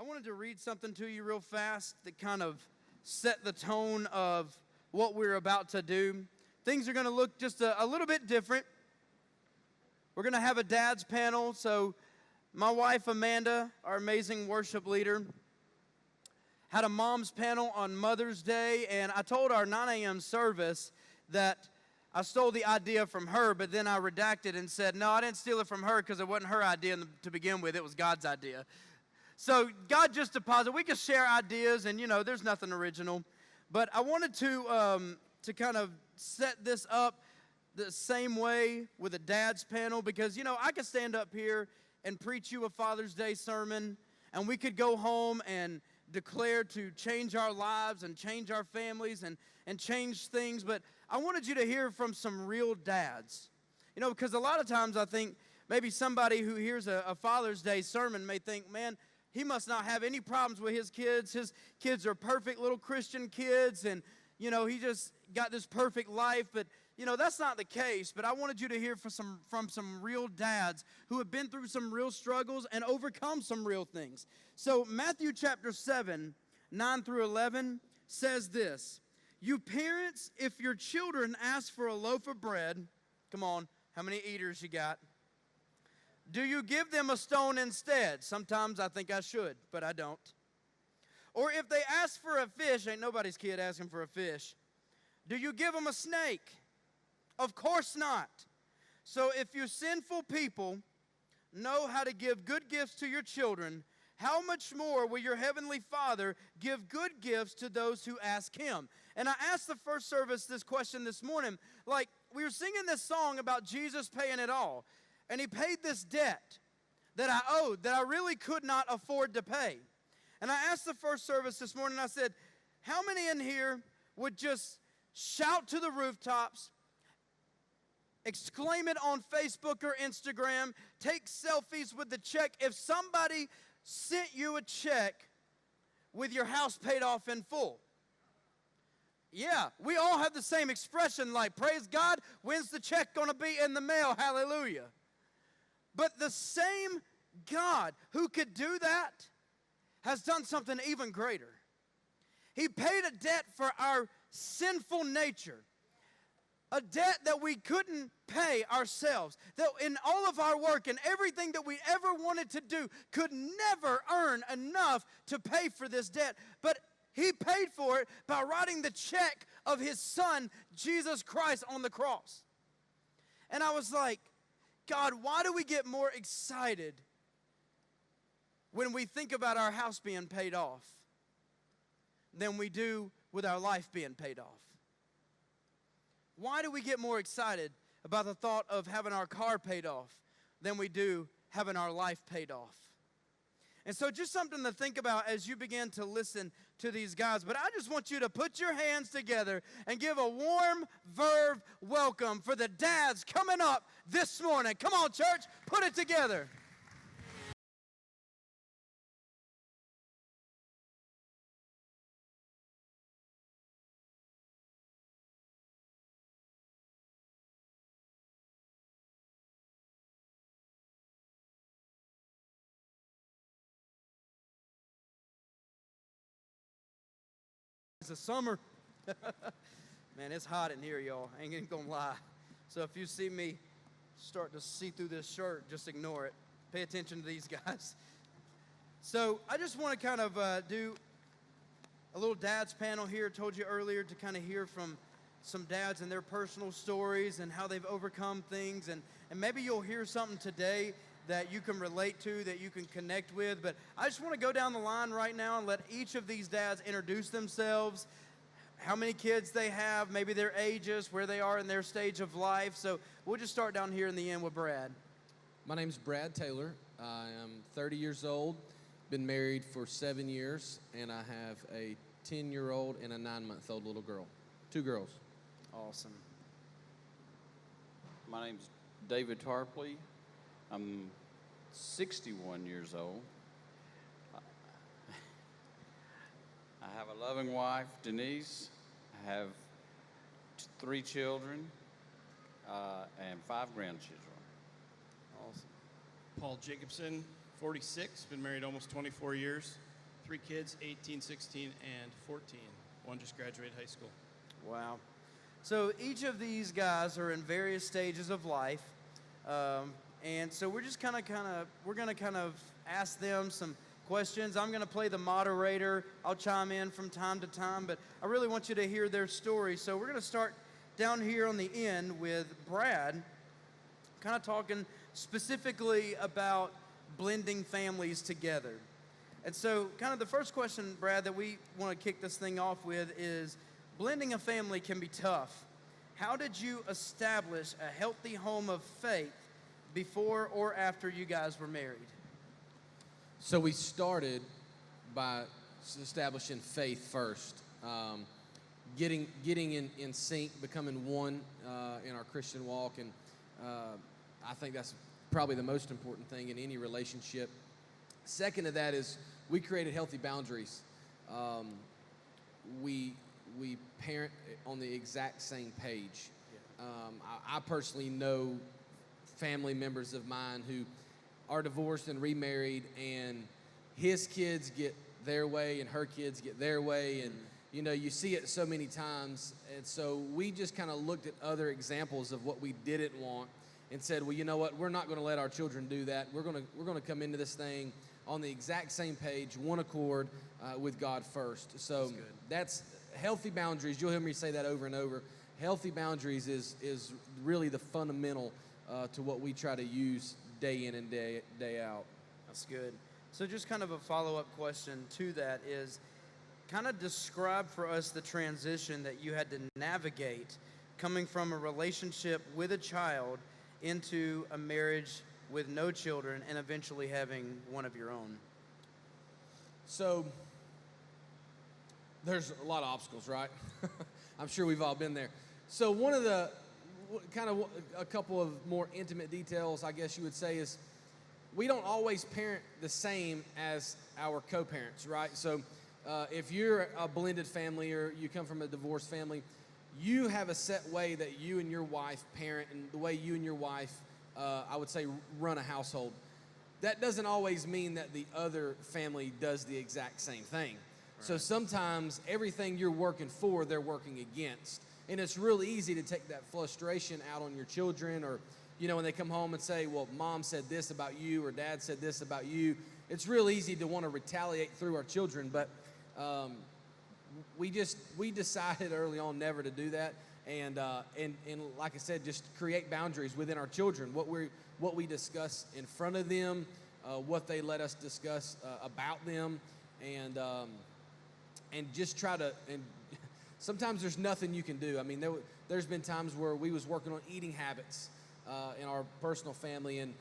I wanted to read something to you real fast that kind of set the tone of what we're about to do. Things are going to look just a little bit different. We're going to have a dad's panel. So my wife, Amanda, our amazing worship leader, had a mom's panel on Mother's Day, and I told our 9 a.m. service that I stole the idea from her, but then I redacted and said, no, I didn't steal it from her because it wasn't her idea to begin with. It was God's idea. So God just deposited. We can share ideas, and, there's nothing original. But I wanted to kind of set this up the same way with a dad's panel because, I could stand up here and preach you a Father's Day sermon, and we could go home and declare to change our lives and change our families and change things. But I wanted you to hear from some real dads. Because a lot of times I think maybe somebody who hears a Father's Day sermon may think, man, he must not have any problems with his kids. His kids are perfect little Christian kids, and, he just got this perfect life. But, that's not the case. But I wanted you to hear from some real dads who have been through some real struggles and overcome some real things. So Matthew chapter 7, 9 through 11 says this: "You parents, if your children ask for a loaf of bread," come on, how many eaters you got? "Do you give them a stone instead?" Sometimes I think I should, but I don't. "Or if they ask for a fish," ain't nobody's kid asking for a fish, "do you give them a snake? Of course not. So if you sinful people know how to give good gifts to your children, how much more will your heavenly Father give good gifts to those who ask him?" And I asked the first service this question this morning. Like, we were singing this song about Jesus paying it all. And he paid this debt that I owed, that I really could not afford to pay. And I asked the first service this morning, I said, how many in here would just shout to the rooftops, exclaim it on Facebook or Instagram, take selfies with the check if somebody sent you a check with your house paid off in full? Yeah, we all have the same expression like, praise God, when's the check going to be in the mail? Hallelujah. But the same God who could do that has done something even greater. He paid a debt for our sinful nature, a debt that we couldn't pay ourselves, that in all of our work and everything that we ever wanted to do could never earn enough to pay for this debt. But he paid for it by writing the check of his son, Jesus Christ, on the cross. And I was like, God, why do we get more excited when we think about our house being paid off than we do with our life being paid off? Why do we get more excited about the thought of having our car paid off than we do having our life paid off? And so just something to think about as you begin to listen to these guys. But I just want you to put your hands together and give a warm verve welcome for the dads coming up this morning. Come on, church, put it together. It's the summer. Man, it's hot in here, y'all. I ain't gonna lie. So if you see me start to see through this shirt, just ignore it. Pay attention to these guys. So I just want to kind of do a little dad's panel here. I told you earlier to kind of hear from some dads and their personal stories and how they've overcome things. And maybe you'll hear something today that you can relate to, that you can connect with. But I just want to go down the line right now and let each of these dads introduce themselves, how many kids they have, maybe their ages, where they are in their stage of life. So we'll just start down here in the end with Brad. My name's Brad Taylor. I am 30 years old, been married for 7 years, and I have a 10-year-old and a 9-month-old little girl. 2 girls. Awesome. My name's David Tarpley. I'm 61 years old. I have a loving wife, Denise. I have 3 children and 5 grandchildren. Awesome. Paul Jacobson, 46, been married almost 24 years. three kids, 18, 16, and 14. One just graduated high school. Wow. So each of these guys are in various stages of life, and so we're just we're gonna kind of ask them some questions. I'm gonna play the moderator. I'll chime in from time to time, but I really want you to hear their story. So we're gonna start down here on the end with Brad, kind of talking specifically about blending families together. And so, kind of the first question, Brad, that we want to kick this thing off with is blending a family can be tough. How did you establish a healthy home of faith before or after you guys were married? So we started by establishing faith first, getting in sync, becoming one in our Christian walk, and I think that's probably the most important thing in any relationship. Second to that is we created healthy boundaries. We parent on the exact same page. I personally know family members of mine who are divorced and remarried, and his kids get their way and her kids get their way, and you see it so many times. And so we just kind of looked at other examples of what we didn't want and said, well, you know what, we're not going to let our children do that. We're going to come into this thing on the exact same page, one accord with God first. So that's healthy boundaries. You'll hear me say that over and over. Healthy boundaries is really the fundamental to what we try to use day in and day out. That's good. So just kind of a follow-up question to that is, kind of describe for us the transition that you had to navigate coming from a relationship with a child into a marriage with no children and eventually having one of your own. So there's a lot of obstacles, right? I'm sure we've all been there. So one of the a couple of more intimate details, I guess you would say, is we don't always parent the same as our co-parents, right? So if you're a blended family or you come from a divorced family, you have a set way that you and your wife parent, and the way you and your wife, I would say, run a household. That doesn't always mean that the other family does the exact same thing. Right. So sometimes everything you're working for, they're working against. And it's really easy to take that frustration out on your children, or, when they come home and say, well, mom said this about you or dad said this about you. It's real easy to want to retaliate through our children, but we decided early on never to do that, and like I said, just create boundaries within our children. What we discuss in front of them, what they let us discuss about them, and just try to. And sometimes there's nothing you can do. I mean, there's been times where we was working on eating habits in our personal family, and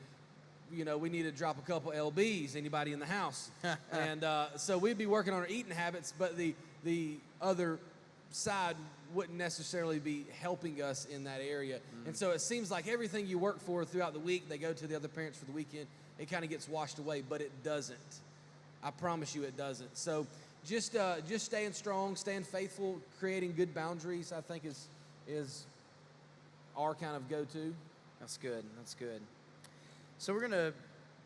we need to drop a couple LBs, anybody in the house. And so we'd be working on our eating habits, but the other side wouldn't necessarily be helping us in that area. And so it seems like everything you work for throughout the week, they go to the other parents for the weekend, it kind of gets washed away, but it doesn't. I promise you it doesn't. So just staying strong, staying faithful, creating good boundaries, I think is our kind of go-to. That's good. That's good. So we're going to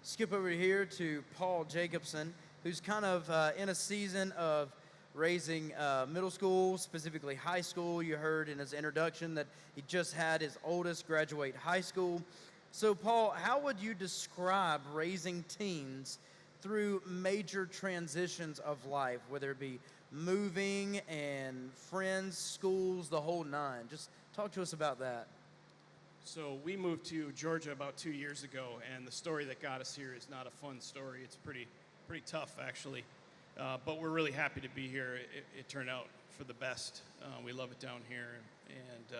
skip over here to Paul Jacobson, who's kind of in a season of raising middle school, specifically high school. You heard in his introduction that he just had his oldest graduate high school. So, Paul, how would you describe raising teens through major transitions of life, whether it be moving and friends, schools, the whole nine? Just talk to us about that. So we moved to Georgia about 2 years ago, and the story that got us here is not a fun story. It's pretty tough, actually. But we're really happy to be here. It turned out for the best. We love it down here. And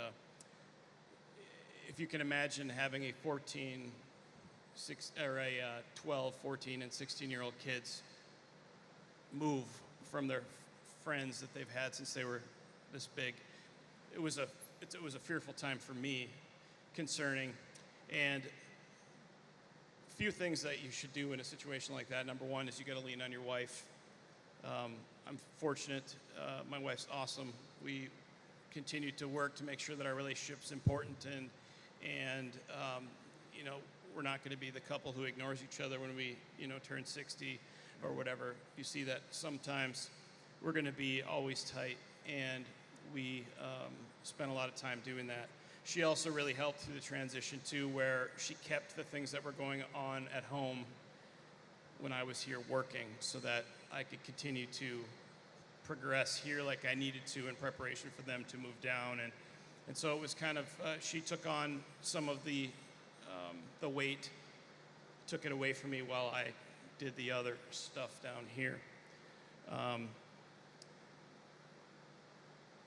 if you can imagine having a 12, 14, and 16-year-old kids move from their friends that they've had since they were this big, it was a fearful time for me, concerning. And a few things that you should do in a situation like that. Number one is you got to lean on your wife. I'm fortunate. My wife's awesome. We continue to work to make sure that our relationship's important, and we're not going to be the couple who ignores each other when we turn 60. or whatever, you see that sometimes we're going to be always tight, and we spent a lot of time doing that. She also really helped through the transition too, where she kept the things that were going on at home when I was here working, so that I could continue to progress here like I needed to in preparation for them to move down. And so it was kind of, she took on some of the weight, took it away from me while I did the other stuff down here.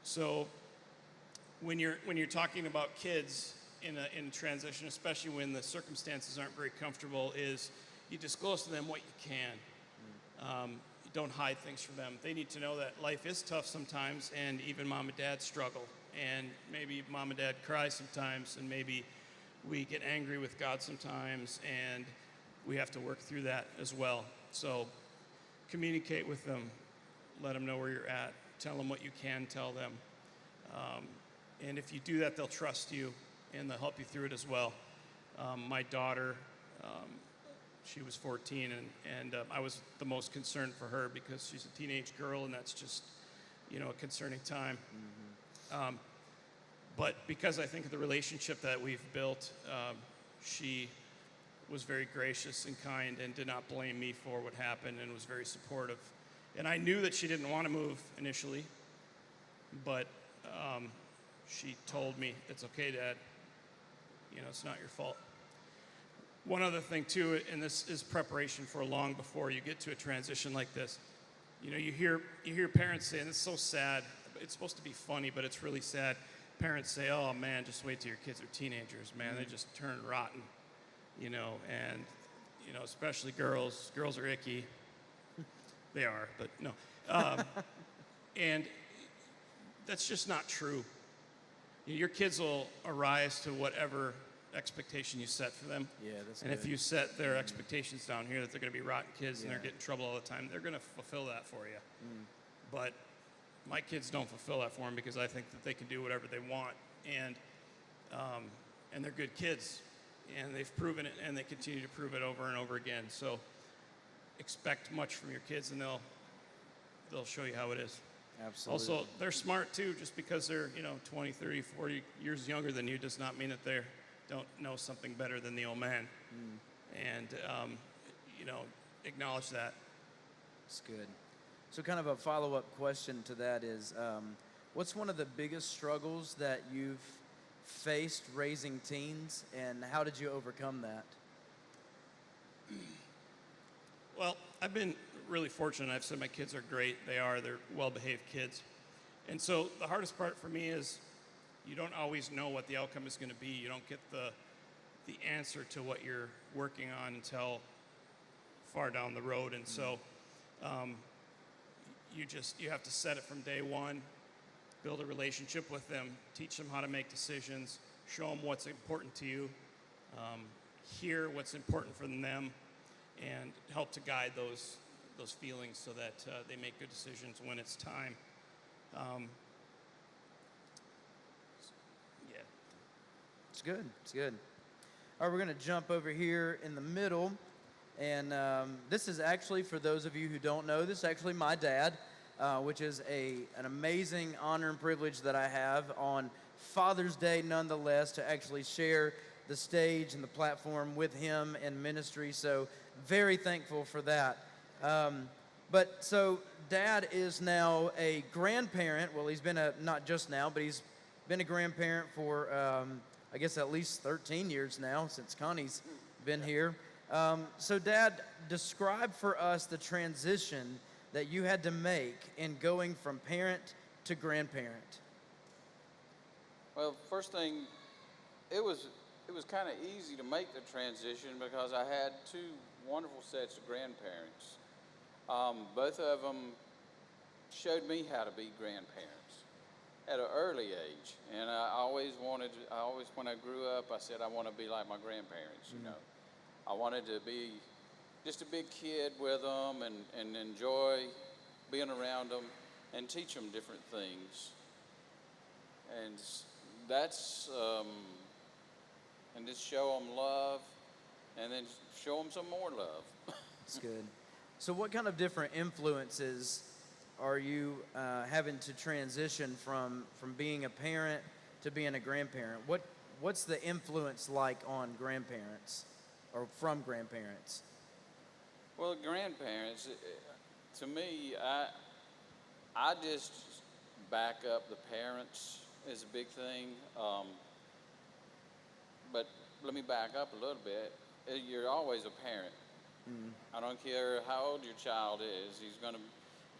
So when you're talking about kids in transition, especially when the circumstances aren't very comfortable, is you disclose to them what you can. You don't hide things from them. They need to know that life is tough sometimes, and even mom and dad struggle, and maybe mom and dad cry sometimes, and maybe we get angry with God sometimes, and we have to work through that as well. So communicate with them, let them know where you're at, tell them what you can tell them. And if you do that, they'll trust you, and they'll help you through it as well. My daughter, she was 14, and I was the most concerned for her because she's a teenage girl, and that's just, a concerning time. But because I think of the relationship that we've built, she was very gracious and kind and did not blame me for what happened, and was very supportive. And I knew that she didn't want to move initially, but she told me, "It's okay, Dad. It's not your fault." One other thing too, and this is preparation for long before you get to a transition like this. You hear parents say, and it's so sad. It's supposed to be funny, but it's really sad. Parents say, "Oh man, just wait till your kids are teenagers, man. They just turn rotten," and especially girls. Girls are icky. They are, but no. And that's just not true. Your kids will arise to whatever expectation you set for them. Yeah, that's And good. if you set their expectations down here that they're going to be rotten kids and they're getting in trouble all the time, they're going to fulfill that for you. But my kids don't fulfill that for them because I think that they can do whatever they want, and they're good kids, and they've proven it, and they continue to prove it over and over again. So expect much from your kids, and they'll show you how it is. Absolutely. Also, they're smart too. Just because they're 20, 30, 40 years younger than you does not mean that they don't know something better than the old man. And acknowledge that. That's good. So kind of a follow-up question to that is, what's one of the biggest struggles that you've faced raising teens, and how did you overcome that? Well, I've been really fortunate. I've said my kids are great. They're well-behaved kids. And so the hardest part for me is you don't always know what the outcome is going to be. You don't get the answer to what you're working on until far down the road. And so you have to set it from day one, build a relationship with them, teach them how to make decisions, show them what's important to you, hear what's important for them, and help to guide those feelings so that they make good decisions when it's time. Yeah. It's good. It's good. All right, we're going to jump over here in the middle. And this is actually, for those of you who don't know, this is actually my dad, which is an amazing honor and privilege that I have on Father's Day, nonetheless, to actually share the stage and the platform with him in ministry. So very thankful for that. But so Dad is now a grandparent. Well, he's been not just now, but he's been a grandparent for, I guess, at least 13 years now, since Connie's been here. So Dad, describe for us the transition that you had to make in going from parent to grandparent. Well, first thing, it was kind of easy to make the transition because I had two wonderful sets of grandparents. Both of them showed me how to be grandparents at an early age, and I always, when I grew up, I said I want to be like my grandparents. I wanted to be just a big kid with them and enjoy being around them and teach them different things. And that's, and just show them love and then show them some more love. That's good. So, what kind of different influences are you having to transition from being a parent to being a grandparent? What's the influence like on grandparents or from grandparents? Well, grandparents, to me, I just back up the parents is a big thing. But let me back up a little bit. You're always a parent. I don't care how old your child is.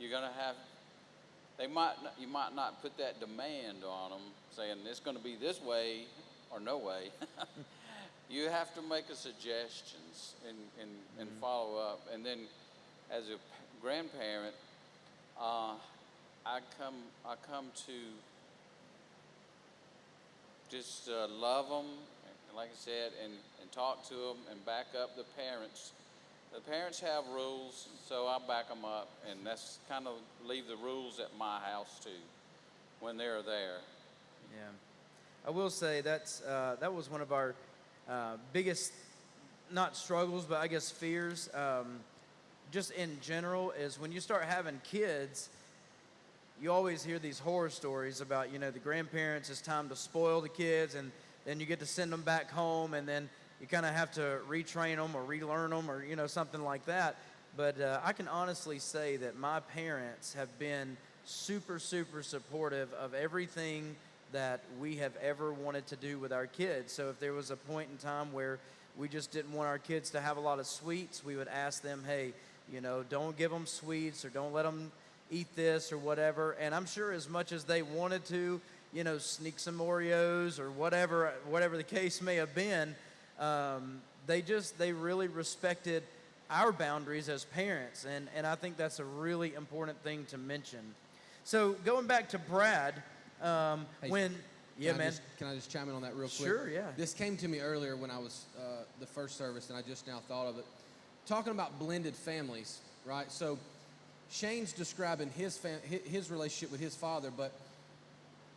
You're gonna have. You might not put that demand on them, saying it's going to be this way or no way. You have to make a suggestions and follow up. And then, as a grandparent, I come to just love them, like I said, and talk to them and back up the parents. The parents have rules, so I back them up, and that's kind of leave the rules at my house too, when they're there. Yeah, I will say that was one of our biggest, not struggles, but I guess fears, just in general, is when you start having kids. You always hear these horror stories about, the grandparents, it's time to spoil the kids, and then you get to send them back home, and then you kind of have to retrain them or relearn them or, something like that. But I can honestly say that my parents have been super, super supportive of everything that we have ever wanted to do with our kids. So if there was a point in time where we just didn't want our kids to have a lot of sweets, we would ask them, hey, don't give them sweets or don't let them eat this or whatever. And I'm sure as much as they wanted to, sneak some Oreos or whatever the case may have been, they really respected our boundaries as parents, and I think that's a really important thing to mention. So going back to Brad, Hey, yeah, man. Can I just chime in on that real quick? Sure, yeah. This came to me earlier when I was the first service, and I just now thought of it. Talking about blended families, right? So Shane's describing his relationship with his father, but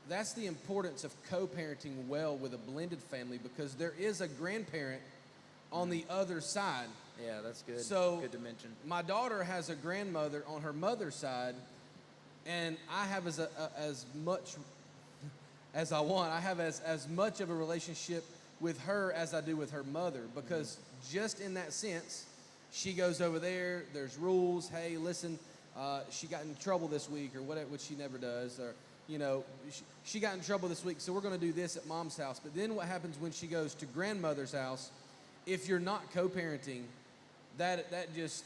that's the importance of co-parenting well with a blended family, because there is a grandparent on the other side. Yeah, that's good. So good to mention. My daughter has a grandmother on her mother's side, and I have as much as I want. I have as much of a relationship with her as I do with her mother, because just in that sense, she goes over there, there's rules. Hey, listen, she got in trouble this week, or whatever, which she never does, or she got in trouble this week, so we're going to do this at mom's house. But then what happens when she goes to grandmother's house? If you're not co-parenting, it's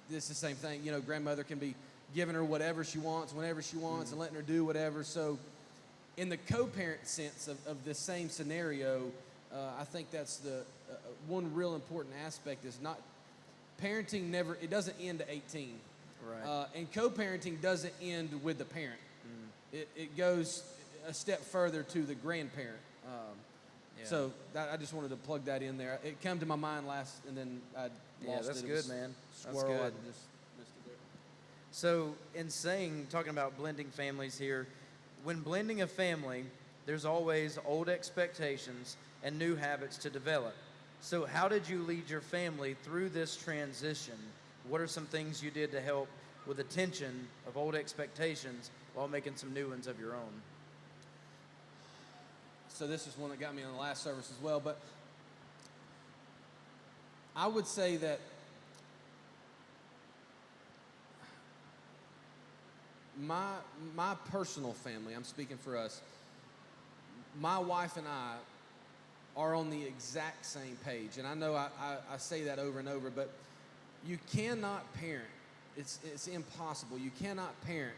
the same thing. Grandmother can be giving her whatever she wants, whenever she wants, and letting her do whatever. So in the co-parent sense of the same scenario, I think that's the one real important aspect is not parenting it doesn't end at 18. Right. And co-parenting doesn't end with the parent. It goes a step further to the grandparent. Yeah. So I just wanted to plug that in there. It came to my mind last, and then I lost that's it. good, man. That's Squirrel, good. I just missed it there. So talking about blending families here, when blending a family, there's always old expectations and new habits to develop. So how did you lead your family through this transition? What are some things you did to help with the tension of old expectations while making some new ones of your own? So this is one that got me on the last service as well, but I would say that my personal family, I'm speaking for us, my wife and I are on the exact same page. And I know I say that over and over, but you cannot parent. It's impossible. You cannot parent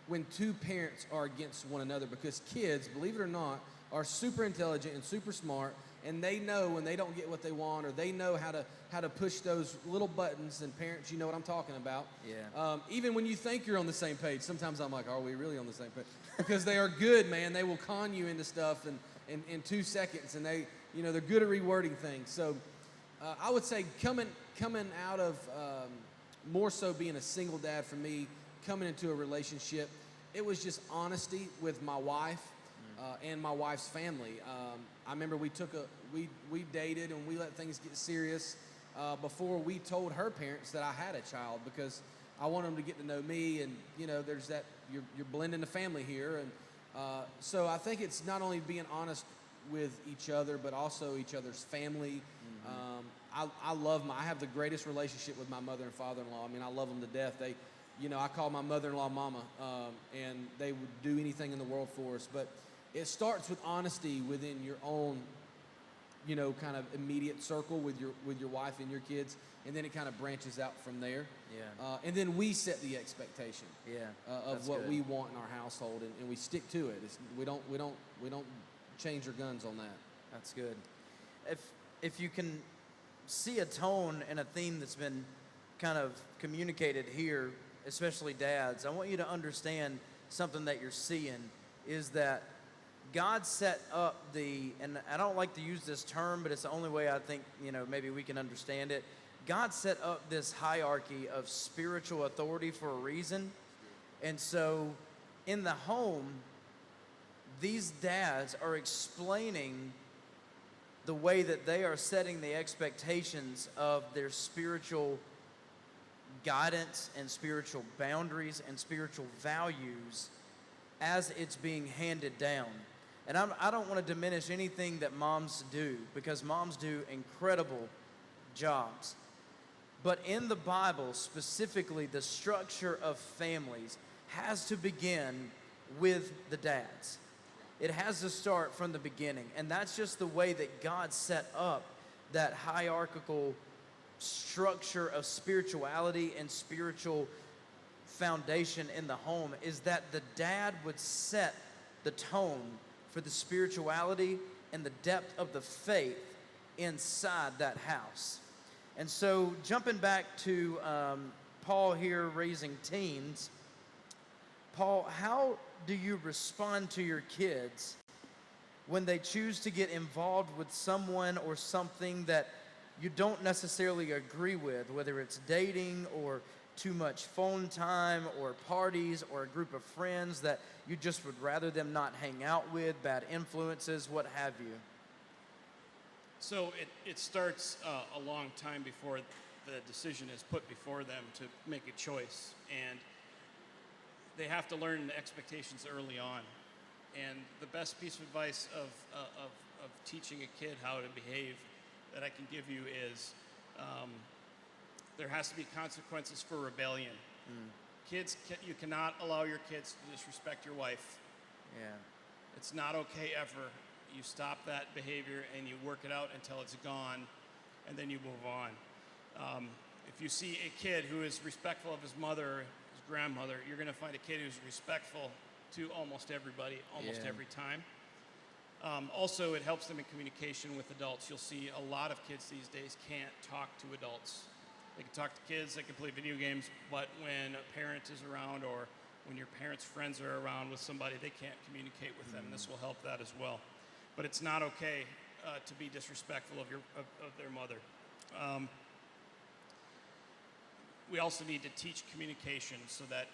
when two parents are against one another, because kids, believe it or not, are super intelligent and super smart, and they know when they don't get what they want, or they know how to push those little buttons. And parents, you know what I'm talking about. Yeah. Even when you think you're on the same page, sometimes I'm like, are we really on the same page? Because they are good, man. They will con you into stuff in 2 seconds, and they're good at rewording things. So I would say coming out of more so being a single dad for me, coming into a relationship, it was just honesty with my wife and my wife's family. I remember we dated and we let things get serious, before we told her parents that I had a child, because I want them to get to know me, and there's that you're blending the family here, and so I think it's not only being honest with each other, but also each other's family. I have the greatest relationship with my mother and father-in-law. I mean, I love them to death. They, I call my mother-in-law Mama, and they would do anything in the world for us. But it starts with honesty within your own, kind of immediate circle with your wife and your kids, and then it kind of branches out from there. Yeah. And then we set the expectation. Yeah. Of That's what good. we want in our household, and we stick to it. We don't change our guns on that. That's good. If you can see a tone and a theme that's been kind of communicated here, especially dads, I want you to understand something that you're seeing is that God set up and I don't like to use this term, but it's the only way I think, maybe we can understand it. God set up this hierarchy of spiritual authority for a reason. And so in the home, these dads are explaining the way that they are setting the expectations of their spiritual guidance and spiritual boundaries and spiritual values as it's being handed down. And I don't want to diminish anything that moms do, because moms do incredible jobs. But in the Bible, specifically, the structure of families has to begin with the dads. It has to start from the beginning. And that's just the way that God set up that hierarchical structure of spirituality and spiritual foundation in the home, is that the dad would set the tone for the spirituality and the depth of the faith inside that house. And so jumping back to Paul here raising teens, Paul, how do you respond to your kids when they choose to get involved with someone or something that you don't necessarily agree with, whether it's dating or too much phone time or parties or a group of friends that you just would rather them not hang out with, bad influences, what have you? So it starts a long time before the decision is put before them to make a choice. And they have to learn the expectations early on. And the best piece of advice of teaching a kid how to behave that I can give you is there has to be consequences for rebellion. Kids, you cannot allow your kids to disrespect your wife. Yeah. It's not okay ever. You stop that behavior and you work it out until it's gone, and then you move on. If you see a kid who is respectful of his mother or his grandmother, you're going to find a kid who's respectful to almost everybody, almost every time. Also, it helps them in communication with adults. You'll see a lot of kids these days can't talk to adults. They can talk to kids, they can play video games, but when a parent is around or when your parents' friends are around with somebody, they can't communicate with them. This will help that as well. But it's not okay to be disrespectful of their mother. We also need to teach communication so that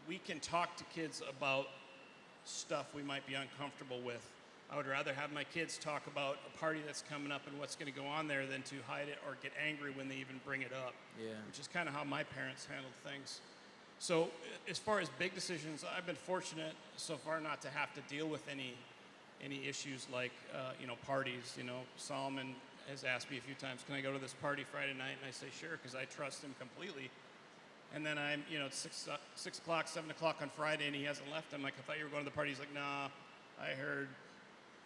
we can talk to kids about stuff we might be uncomfortable with. I would rather have my kids talk about a party that's coming up and what's going to go on there than to hide it or get angry when they even bring it up. Yeah. Which is kind of how my parents handled things. So as far as big decisions, I've been fortunate so far not to have to deal with any issues like parties. Solomon has asked me a few times, can I go to this party Friday night? And I say sure, because I trust him completely. And then I'm, it's 6 o'clock, 7 o'clock on Friday, and he hasn't left. I'm like, I thought you were going to the party. He's like, nah, I heard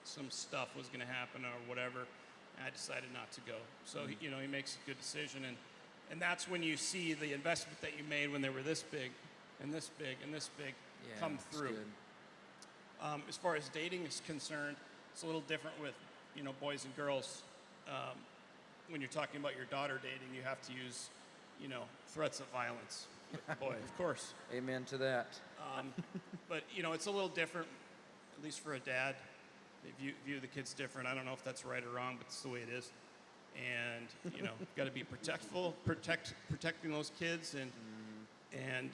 some stuff was going to happen or whatever. And I decided not to go. So, he makes a good decision. And that's when you see the investment that you made when they were this big and this big and this big come through. As far as dating is concerned, it's a little different with, boys and girls. When you're talking about your daughter dating, you have to use, threats of violence. Boy, of course. Amen to that. But, it's a little different, at least for a dad. They view the kids different. I don't know if that's right or wrong, but it's the way it is. And, got to be protecting those kids and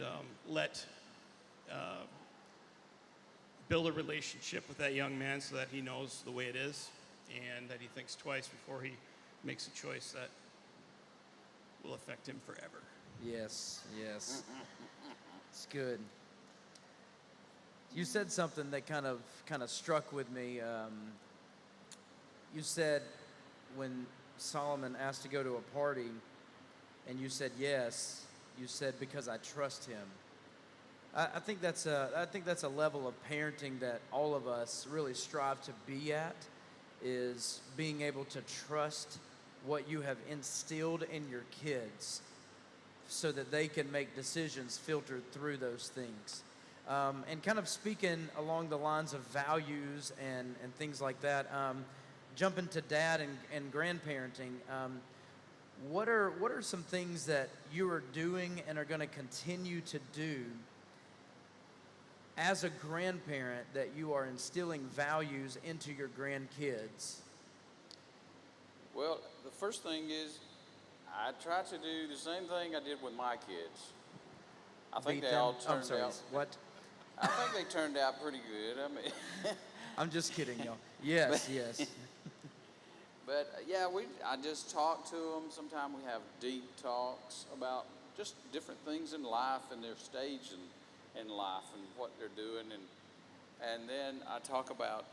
build a relationship with that young man so that he knows the way it is and that he thinks twice before he makes a choice that will affect him forever. Yes, yes. It's good. You said something that kind of struck with me. You said when Solomon asked to go to a party, and you said yes. You said because I trust him. I think that's a level of parenting that all of us really strive to be at, is being able to trust what you have instilled in your kids, so that they can make decisions filtered through those things. And kind of speaking along the lines of values and things like that, jumping to dad and grandparenting, what are some things that you are doing and are going to continue to do as a grandparent that you are instilling values into your grandkids? Well, the first thing is I try to do the same thing I did with my kids. I think Beat they all them? turned I'm sorry, out. what? I think they turned out pretty good. I mean, I'm just kidding, y'all. Yes, yes. but I just talk to them. Sometimes we have deep talks about just different things in life and their stage in life and what they're doing, and then I talk about.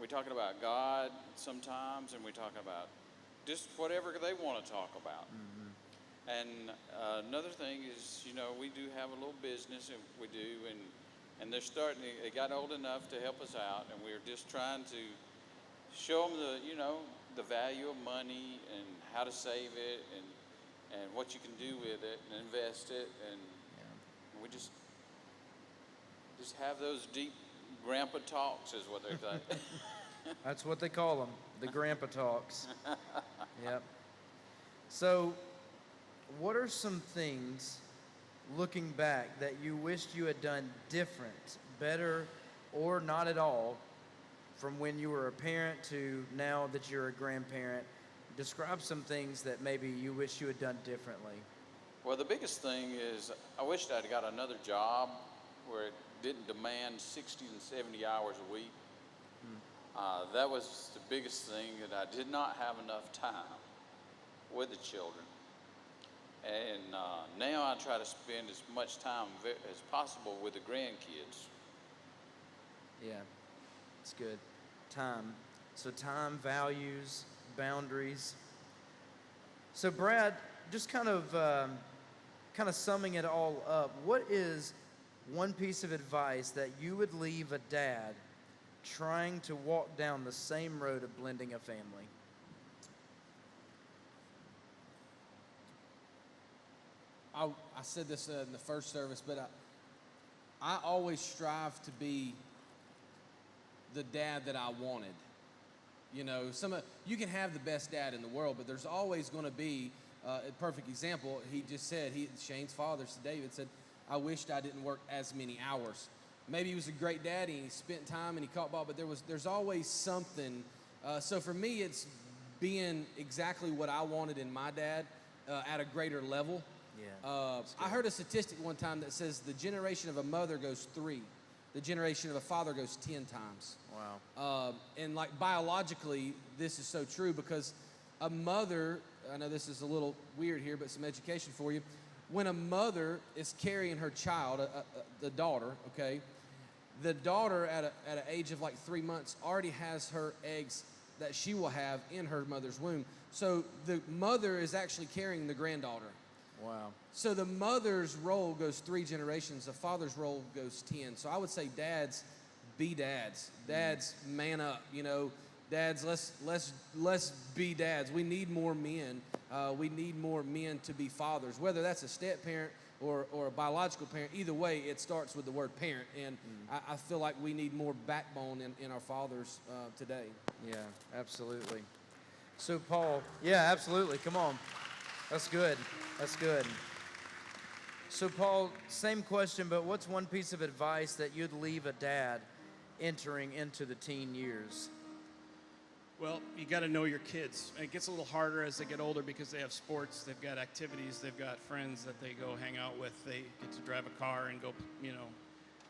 We're talking about God sometimes, and we're talking about just whatever they want to talk about. And another thing is, we do have a little business, and we do, and they're starting. They got old enough to help us out, and we're just trying to show them the value of money and how to save it, and what you can do with it, and invest it, and we just have those deep grandpa talks, is what they say. That's what they call them, the grandpa talks. Yep. So, what are some things, looking back, that you wished you had done different, better, or not at all, from when you were a parent to now that you're a grandparent? Describe some things that maybe you wish you had done differently. Well, the biggest thing is I wished I'd got another job where it didn't demand 60 and 70 hours a week. That was the biggest thing, that I did not have enough time with the children. And now I try to spend as much time as possible with the grandkids. Yeah, it's good. Time. So time, values, boundaries. So Brad, just kind of summing it all up, what is one piece of advice that you would leave a dad trying to walk down the same road of blending a family? I said this in the first service, but I always strive to be the dad that I wanted. You can have the best dad in the world, but there's always going to be a perfect example. He just said, Shane's father, David, said, I wished I didn't work as many hours. Maybe he was a great daddy and he spent time and he caught ball, but there's always something. So for me, it's being exactly what I wanted in my dad at a greater level. Yeah. I heard a statistic one time that says the generation of a mother goes 3. The generation of a father goes 10 times. Wow. And like biologically, this is so true, because a mother, I know this is a little weird here, but some education for you. When a mother is carrying her child, the daughter, okay, the daughter at an age of like 3 months already has her eggs that she will have in her mother's womb. So the mother is actually carrying the granddaughter. Wow. So the mother's role goes 3 generations. The father's role goes 10. So I would say dads, be dads. Dads, man up. Dads, let's be dads. We need more men. We need more men to be fathers. Whether that's a step parent or a biological parent, either way, it starts with the word parent. And I feel like we need more backbone in our fathers today. Yeah, absolutely. So Paul, yeah, absolutely. Come on. That's good. That's good. So Paul, same question, but what's one piece of advice that you'd leave a dad entering into the teen years? Well, you got to know your kids. It gets a little harder as they get older because they have sports, they've got activities, they've got friends that they go hang out with. They get to drive a car and go,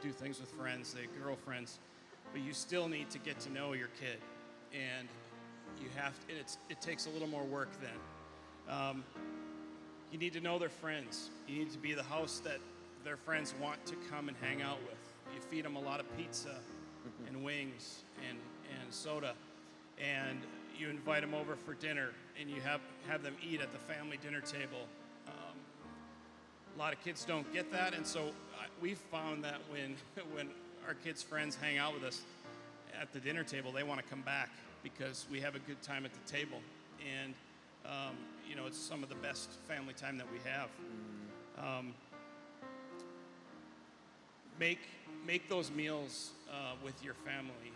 do things with friends, they girlfriends. But you still need to get to know your kid. And You have to, it takes a little more work then. You need to know their friends. You need to be the house that their friends want to come and hang out with. You feed them a lot of pizza and wings and soda, and you invite them over for dinner, and you have them eat at the family dinner table. A lot of kids don't get that, and so we've found that when our kids' friends hang out with us at the dinner table, they want to come back because we have a good time at the table, and you know, it's some of the best family time that we have. Make those meals with your family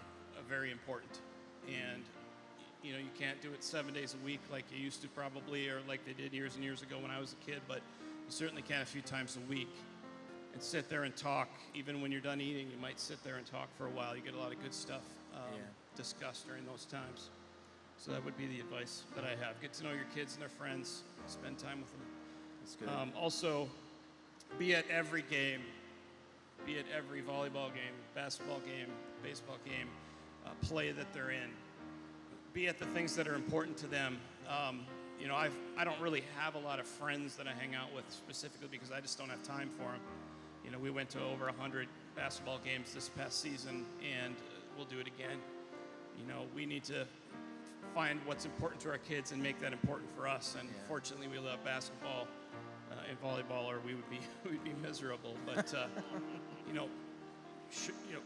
very important, and you know, you can't do it 7 days a week like you used to probably, or like they did years and years ago when I was a kid, but you certainly can a few times a week and sit there and talk. Even when you're done eating, you might sit there and talk for a while. You get a lot of good stuff discussed during those times. So that would be the advice that I have. Get to know your kids and their friends. Spend time with them. That's good. Also, be at every game. Be at every volleyball game, basketball game, baseball game, play that they're in. Be at the things that are important to them. You know, I don't really have a lot of friends that I hang out with specifically because I just don't have time for them. You know, we went to over 100 basketball games this past season, and we'll do it again. You know, we need to find what's important to our kids and make that important for us. And fortunately, we love basketball and volleyball, or we would be we'd be miserable. But you know,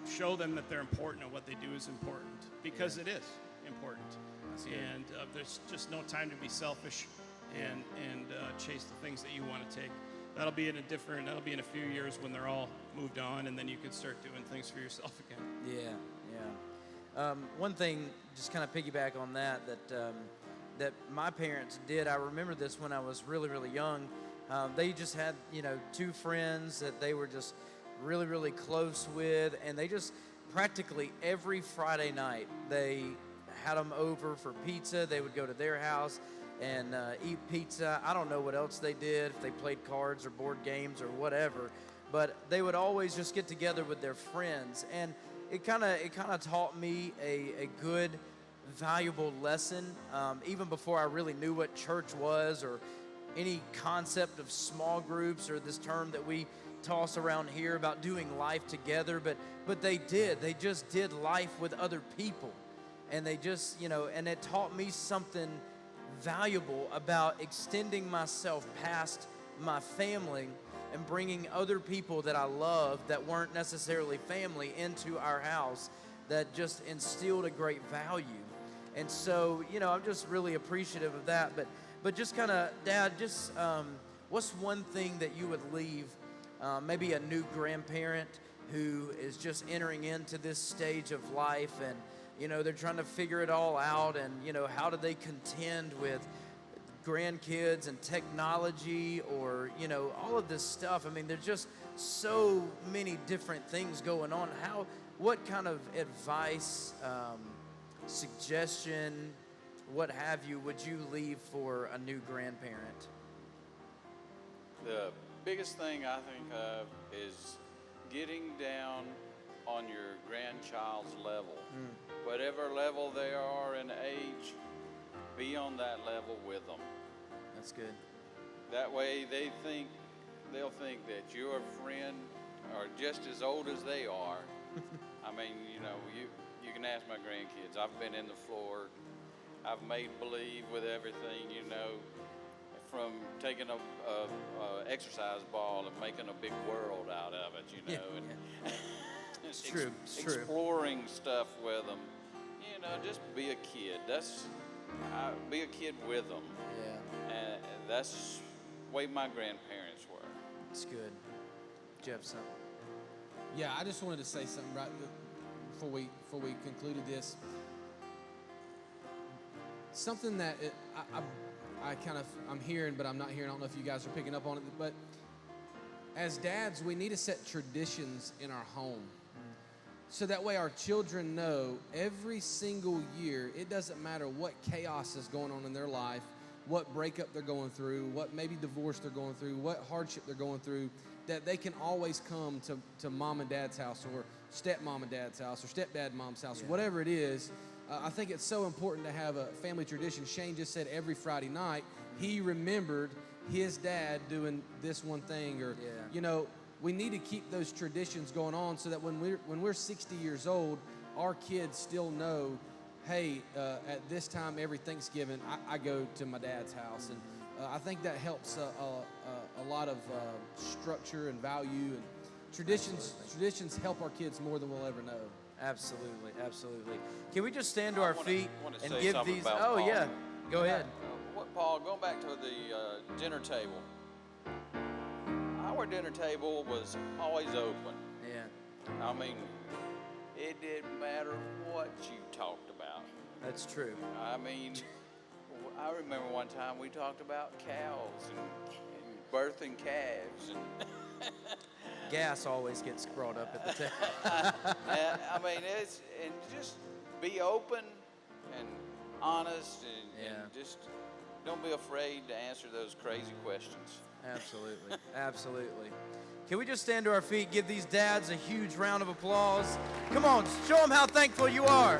show them that they're important and what they do is important, because it is important. And there's just no time to be selfish and chase the things that you want to take. That'll be in a few years when they're all moved on, and then you can start doing things for yourself again. Yeah. One thing, just kind of piggyback on that that my parents did. I remember this when I was really, really young. They just had, you know, two friends that they were just really, really close with, and they just practically every Friday night they had them over for pizza. They would go to their house and eat pizza. I don't know what else they did, if they played cards or board games or whatever, but they would always just get together with their friends, and it kind of taught me a good, valuable lesson, even before I really knew what church was or any concept of small groups or this term that we toss around here about doing life together. But they just did life with other people, and they just, you know, and it taught me something valuable about extending myself past my family and bringing other people that I love that weren't necessarily family into our house, that just instilled a great value. And so, you know, I'm just really appreciative of that. But just kind of, Dad, just what's one thing that you would leave maybe a new grandparent who is just entering into this stage of life, and, you know, they're trying to figure it all out, and, you know, how do they contend with grandkids and technology, or, you know, all of this stuff. I mean, there's just so many different things going on. What kind of advice, suggestion, what have you, would you leave for a new grandparent? The biggest thing I think of is getting down on your grandchild's level. Whatever level they are in age, be on that level with them. That's good. That way they'll think that your friend are just as old as they are. I mean, you know, you can ask my grandkids. I've been in the floor. I've made believe with everything, you know, from taking a exercise ball and making a big world out of it, you know. Yeah. And It's true. It's true. exploring stuff with them. You know, just be a kid. Be a kid with them. Yeah. And that's the way my grandparents were. It's good. Jeff, something? Yeah, I just wanted to say something right before we concluded this. Something that I'm hearing, but I'm not hearing. I don't know if you guys are picking up on it, but as dads, we need to set traditions in our home. So that way our children know every single year, it doesn't matter what chaos is going on in their life, what breakup they're going through, what maybe divorce they're going through, what hardship they're going through, that they can always come to mom and dad's house, or stepmom and dad's house, or stepdad and mom's house, whatever it is, I think it's so important to have a family tradition. Shane just said every Friday night he remembered his dad doing this one thing, or Yeah. you know, we need to keep those traditions going on so that when we're 60 years old, our kids still know, hey, at this time every Thanksgiving I go to my dad's house, and I think that helps a lot of structure and value, and traditions help our kids more than we'll ever know. Absolutely, absolutely. Can we just stand to our wanna- feet wanna and say give something these? about Oh Paul. yeah, go ahead. What, Paul, going back to the dinner table, our dinner table was always open. Yeah, I mean, it didn't matter what you talked about. that's true. I mean, I remember one time we talked about cows and birthing calves. And Gas always gets brought up at the table. and, I mean, and just be open and honest, and just don't be afraid to answer those crazy questions. Absolutely, absolutely. Can we just stand to our feet, give these dads a huge round of applause? Come on, show them how thankful you are.